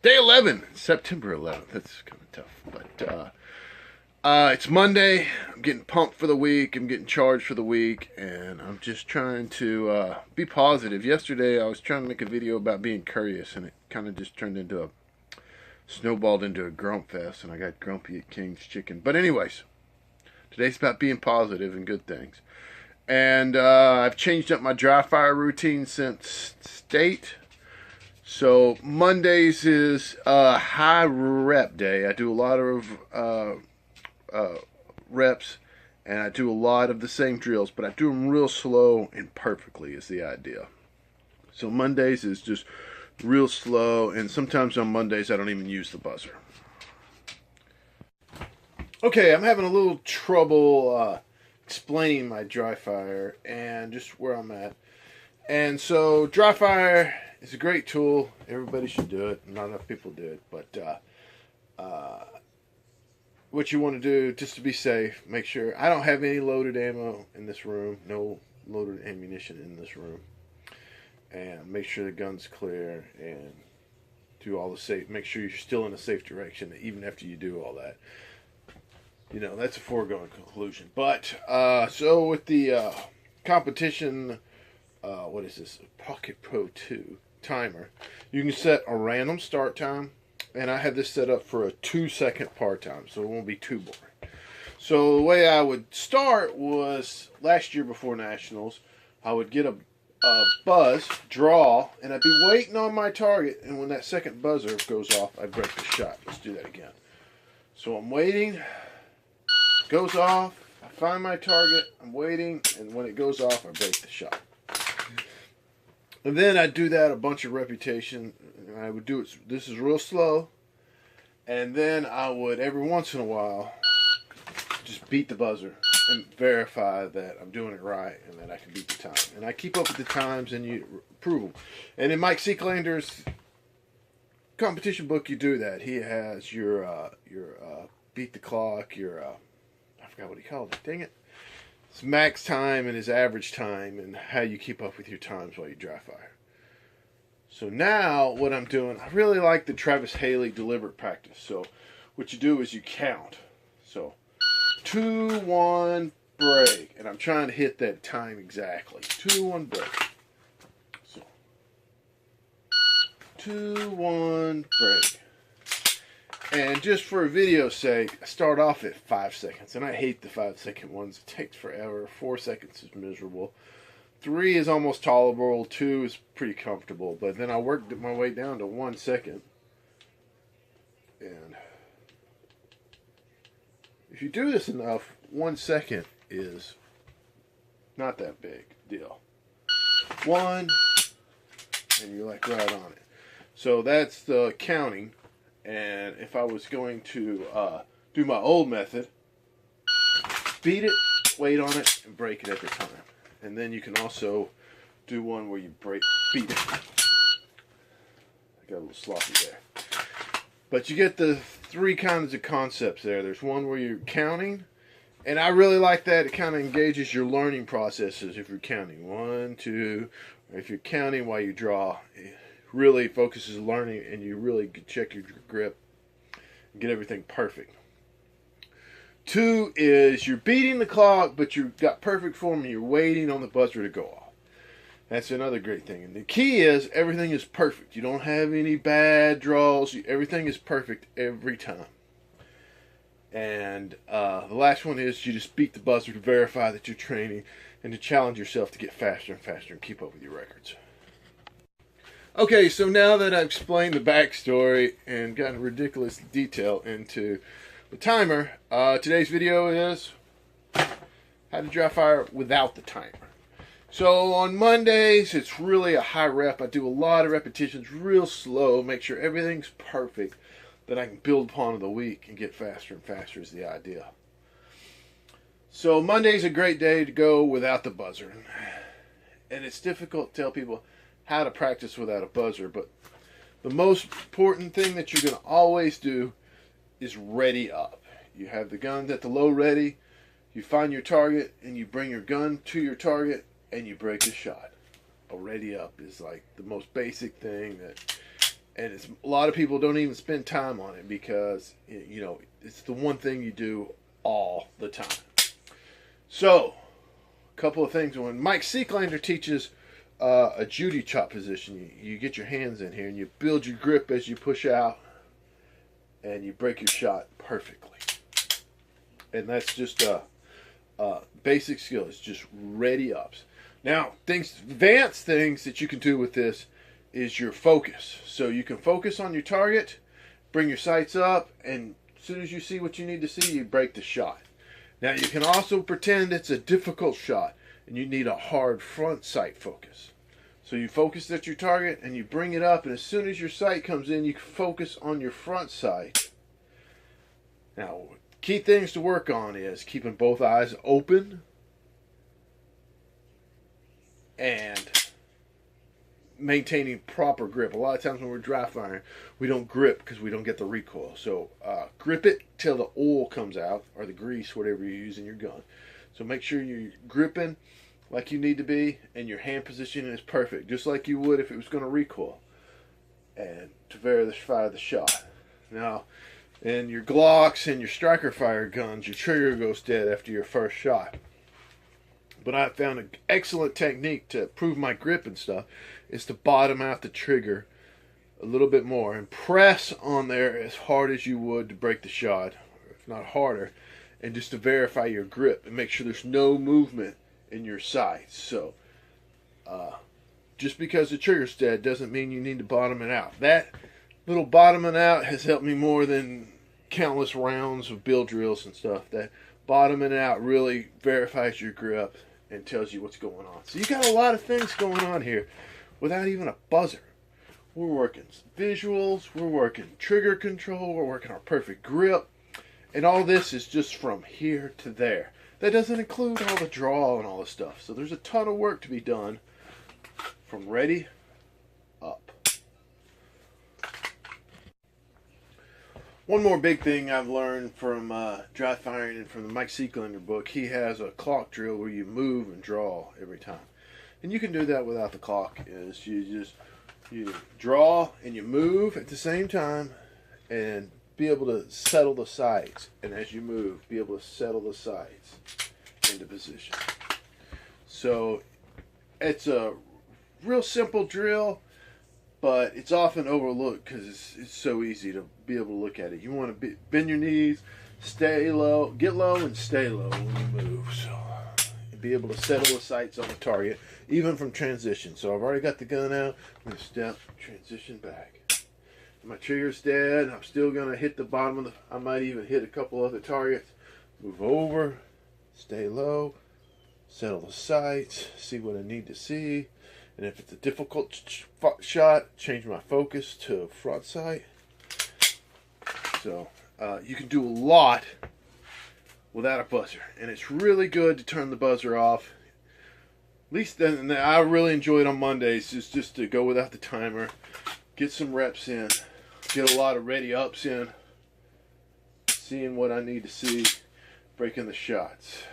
Day 11, September 11th. That's kind of tough, but it's Monday. I'm getting pumped for the week. I'm getting charged for the week, and I'm just trying to be positive. Yesterday, I was trying to make a video about being curious, and it kind of just snowballed into a grump fest, and I got grumpy at King's Chicken. But anyways, today's about being positive and good things. And I've changed up my dry fire routine since state. So Mondays is a high rep day. I do a lot of reps, and I do a lot of the same drills, but I do them real slow and perfectly is the idea. So Mondays is just real slow, and sometimes on Mondays I don't even use the buzzer. Okay, I'm having a little trouble explaining my dry fire and just where I'm at. And so dry fire is a great tool. Everybody should do it. Not enough people do it, but what you want to do, just to be safe, make sure I don't have any loaded ammo in this room. No loaded ammunition in this room. And make sure the gun's clear and do all the safe. Make sure you're still in a safe direction even after you do all that. You know, that's a foregone conclusion. But so with the competition, what is this? Pocket Pro 2 timer. You can set a random start time, and I have this set up for a 2-second par time, so it won't be too boring. So the way I would start was last year before Nationals, I would get a buzz, draw, and I'd be waiting on my target, and when that second buzzer goes off, I break the shot. Let's do that again. So I'm waiting, goes off, I find my target, I'm waiting, and when it goes off, I break the shot. And then I do that a bunch of repetition, and I would do it. This is real slow, and then I would every once in a while just beat the buzzer and verify that I'm doing it right and that I can beat the time. And I keep up with the times and you prove them. And in Mike Seeklander's competition book, you do that. He has your beat the clock, I forgot what he called it. Dang it. His max time and his average time and how you keep up with your times while you dry fire. So now what I'm doing, I really like the Travis Haley deliberate practice. So what you do is you count. So 2, 1, break. And I'm trying to hit that time exactly. 2, 1, break. So 2, 1, break. And just for a video's sake, I start off at 5 seconds. And I hate the 5-second ones. It takes forever. 4 seconds is miserable. 3 is almost tolerable. 2 is pretty comfortable. But then I worked my way down to 1 second. And if you do this enough, 1 second is not that big deal. 1, and you're like right on it. So that's the counting. And if I was going to do my old method, beat it, wait on it, and break it at the time. And then you can also do one where you beat it. I got a little sloppy there. But you get the 3 kinds of concepts there. There's one where you're counting, and I really like that. It kind of engages your learning processes if you're counting. 1, 2, or if you're counting while you draw. It really focuses learning, and you really check your grip and get everything perfect. 2 is you're beating the clock, but you've got perfect form and you're waiting on the buzzer to go off. That's another great thing. And the key is everything is perfect. You don't have any bad draws. Everything is perfect every time. And the last one is you just beat the buzzer to verify that you're training and to challenge yourself to get faster and faster and keep up with your records. Okay, so now that I've explained the backstory and gotten ridiculous detail into the timer, today's video is how to dry fire without the timer. So on Mondays, it's really a high rep. I do a lot of repetitions real slow, make sure everything's perfect that I can build upon in the week and get faster and faster is the idea. So Monday's a great day to go without the buzzer. And it's difficult to tell people how to practice without a buzzer, but the most important thing that you're going to always do is ready up. You have the gun at the low ready, you find your target, and you bring your gun to your target, and you break the shot. A ready up is like the most basic thing that And a lot of people don't even spend time on it because, you know, it's the one thing you do all the time. So, a couple of things. When Mike Seeklander teaches a Judy chop position, you get your hands in here and you build your grip as you push out, and you break your shot perfectly. And that's just a basic skill. It's just ready ups. Now, advanced things that you can do with this is your focus. So you can focus on your target, bring your sights up, and as soon as you see what you need to see, you break the shot. Now you can also pretend it's a difficult shot and you need a hard front sight focus. So you focus at your target and you bring it up, and as soon as your sight comes in, you can focus on your front sight. Now, key things to work on is keeping both eyes open and maintaining proper grip. A lot of times when we're dry firing, we don't grip because we don't get the recoil. So grip it till the oil comes out, or the grease, whatever you use in your gun. So make sure you're gripping like you need to be, and your hand position is perfect, just like you would if it was going to recoil, and to verify the shot. Now, in your Glocks and your striker fire guns, your trigger goes dead after your first shot. But I found an excellent technique to prove my grip and stuff is to bottom out the trigger a little bit more and press on there as hard as you would to break the shot, if not harder, and just to verify your grip and make sure there's no movement in your sights. So just because the trigger's dead doesn't mean you need to bottom it out. That little bottoming out has helped me more than countless rounds of bill drills and stuff. That bottoming out really verifies your grip and tells you what's going on. So you got a lot of things going on here without even a buzzer. We're working visuals, we're working trigger control, we're working our perfect grip, and all this is just from here to there. That doesn't include all the draw and all the stuff. So there's a ton of work to be done from ready up. One more big thing I've learned from dry firing and from the Mike Seeklander book, he has a clock drill where you move and draw every time. And you can do that without the clock. Is you draw and you move at the same time and be able to settle the sights. And as you move, be able to settle the sights into position. So it's a real simple drill, but it's often overlooked because it's so easy to be able to look at it. You want to bend your knees, stay low, get low and stay low when you move. So be able to settle the sights on the target, even from transition. So I've already got the gun out. I'm going to step, transition back. My trigger's dead. I'm still going to hit the bottom of the... I might even hit a couple other targets. Move over, stay low, settle the sights, see what I need to see. And if it's a difficult shot, change my focus to front sight. So you can do a lot without a buzzer. And it's really good to turn the buzzer off. At least then, I really enjoy it on Mondays, just to go without the timer, get some reps in, get a lot of ready ups in, seeing what I need to see, breaking the shots.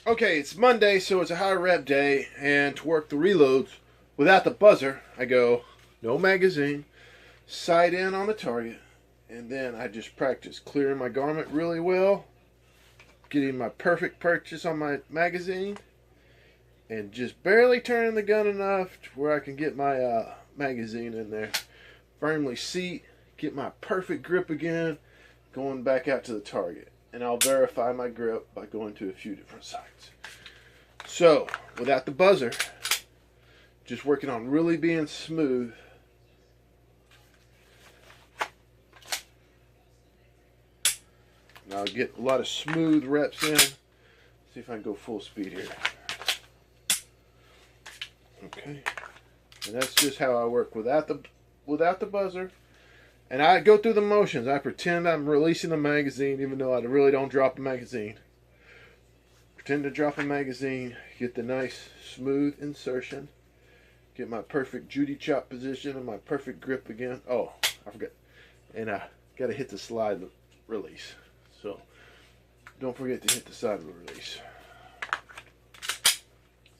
Okay, it's Monday, so it's a high rep day, and to work the reloads without the buzzer, I go no magazine, sight in on the target, and then I just practice clearing my garment really well, getting my perfect purchase on my magazine, and just barely turning the gun enough to where I can get my magazine in there, firmly seat, get my perfect grip again, going back out to the target. And I'll verify my grip by going to a few different sights. So, without the buzzer, just working on really being smooth. Now I'll get a lot of smooth reps in. See if I can go full speed here. Okay. And that's just how I work without the buzzer. And I go through the motions. I pretend I'm releasing the magazine, even though I really don't drop a magazine. Pretend to drop a magazine, get the nice smooth insertion, get my perfect Judy chop position and my perfect grip again. Oh, I forgot. And I got to hit the slide release. So don't forget to hit the side release.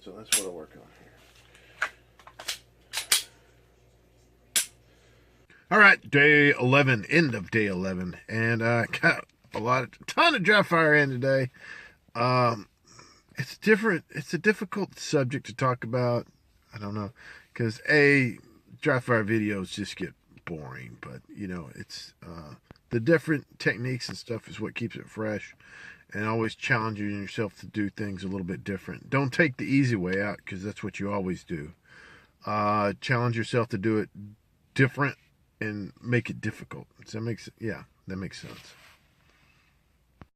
So that's what I work on here. All right, day 11, end of day 11, and got a ton of dry fire in today. It's different. It's a difficult subject to talk about. I don't know, because dry fire videos just get boring, but it's the different techniques and stuff is what keeps it fresh, and always challenging yourself to do things a little bit different. Don't take the easy way out, because that's what you always do. Challenge yourself to do it different and make it difficult. Does that make sense? Yeah, that makes sense.